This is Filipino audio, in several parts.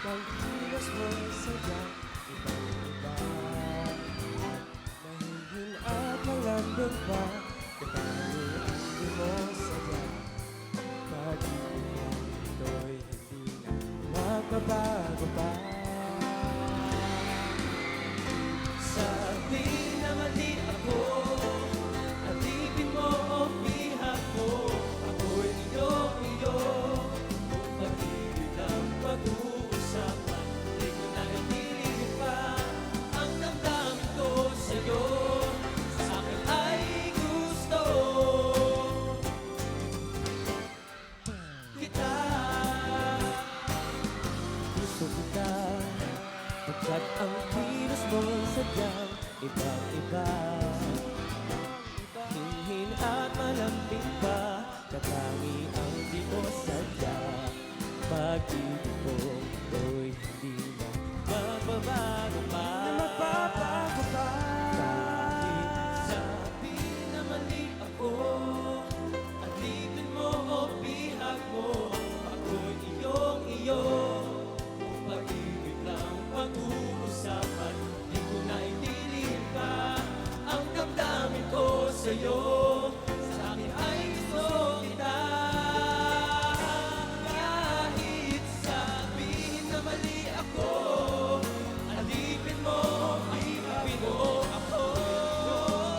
Ng kilos mo sadyang ibang-iba. Mahihin at malambing pa, katanging ang di mo sadyang. Pag-ibig mo ito'y hindi na magbabago pa. Sabi na mali ako, alipin mo o bihag mo. Ako'y iyo. Kung pag-ibig ang pag-uusapan, di ko na nagpiliin pa. Ang damdamin ko sa'yo, sa akin ay gusto kita. Gusto kita, pagkat ang kilos mo sadyang ibang-iba. Hinhin at malambing pa, katangi ang di mo sadya. Pag-ibig ko ko'y hindi na magbabago pa. Kahit sabi na mali ako, alipin mo o bihag mo. Ako'y iyong-iyo. Kung pag-ibig lang pag-uusapan, di ko na itilin pa. Ang damdamin ko sa'yo, sa akin ay gusto kita. Kahit sabihin na mali ako, alipin mo, alipin mo ako.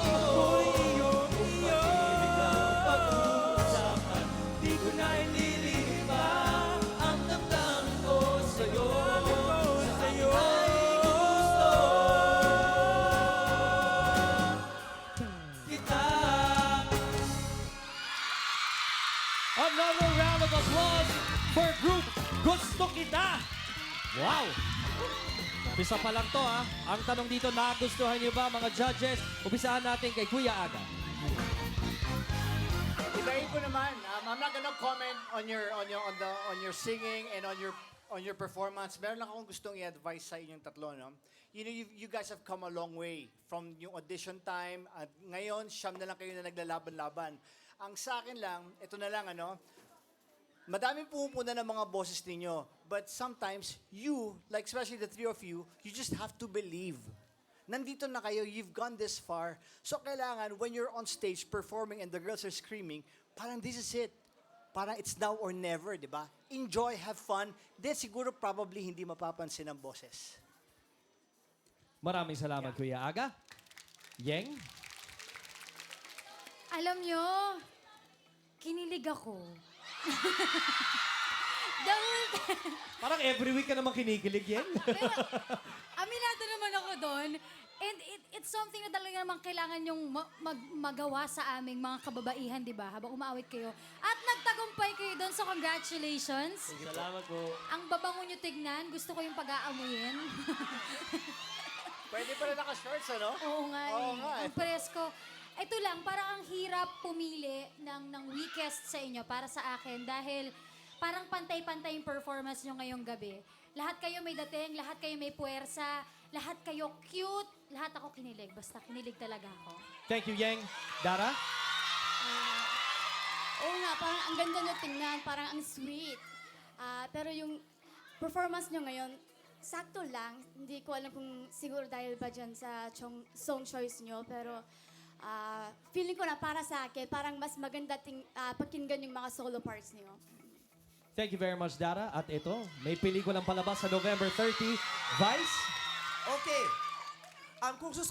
Ako'y iyong-iyo. Kung pag-ibig lang pag-uusapan, di ko na itilin pa. Ang damdamin ko sa'yo, sa akin ay gusto kita. Another round of applause for group Gusto Kita! Wow! Umpisa pa lang to ha. Ang tanong dito, nagustuhan niyo ba mga judges? Umpisahan natin kay Kuya Aga. Ibahin ko naman. I'm not gonna comment on your singing and on your performance. Meron lang akong gustong i-advise sa inyong tatlo, no? You know, you guys have come a long way from yung audition time at ngayon, siyam na lang kayo na naglalaban-laban. Ang sa akin lang, ito na lang, ano, madaming pumupuna ng mga boses ninyo. But sometimes, you, like especially the three of you just have to believe. Nandito na kayo, you've gone this far. So kailangan, when you're on stage performing and the girls are screaming, parang this is it. Parang it's now or never, di ba? Enjoy, have fun. Then siguro probably hindi mapapansin ang boses. Maraming salamat Kuya Aga. Yeng? Alam nyo, kinilig ako. The whole time. Parang every week ka naman kinikilig, Yeng. Aminado naman ako doon. And it's something na talaga naman kailangan yung magawa sa aming mga kababaihan, di ba? Habang umaawit kayo. At nagtagumpay kayo doon, so congratulations. Salamat po. Ang babango nyo tignan, gusto ko yung pag-aamuyin. Pwede pala naka-shorts, ano? Oo nga Oo eh. nga eh. Ang presko. Ito lang, parang ang hirap pumili ng weakest sa inyo para sa akin dahil parang pantay-pantay yung performance nyo ngayong gabi. Lahat kayo may dating, lahat kayo may puwersa, lahat kayo cute, lahat ako kinilig. Basta kinilig talaga ako. Thank you, Yeng. Dara? Oo nga, parang ang ganda nyo tingnan, parang ang sweet. Pero yung performance nyo ngayon, sakto lang. Hindi ko alam kung siguro dahil ba dyan sa song choice nyo, pero feeling ko na para sa akin, parang mas maganda pakinggan yung mga solo parts nyo. Thank you very much, Dara. At ito, may pelikulang palabas sa November 30, Vice. Okay.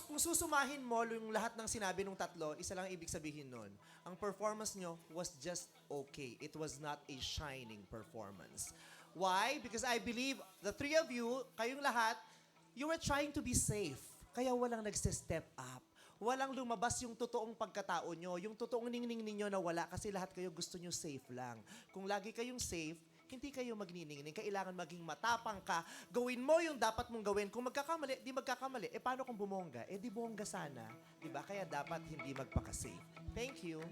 Kung susumahin mo yung lahat ng sinabi ng tatlo, isa lang ibig sabihin nun. Ang performance nyo was just okay. It was not a shining performance. Why? Because I believe the three of you, kayong lahat, you were trying to be safe. Kaya walang nagse-step up. Walang lumabas yung totoong pagkatao nyo. Yung totoong ningning ninyo na wala kasi lahat kayo gusto nyo safe lang. Kung lagi kayong safe, hindi kayo magniningning. Kailangan maging matapang ka. Gawin mo yung dapat mong gawin. Kung magkakamali, di magkakamali. Paano kung bumongga? Di bongga sana. Diba? Kaya dapat hindi magpaka-safe. Thank you.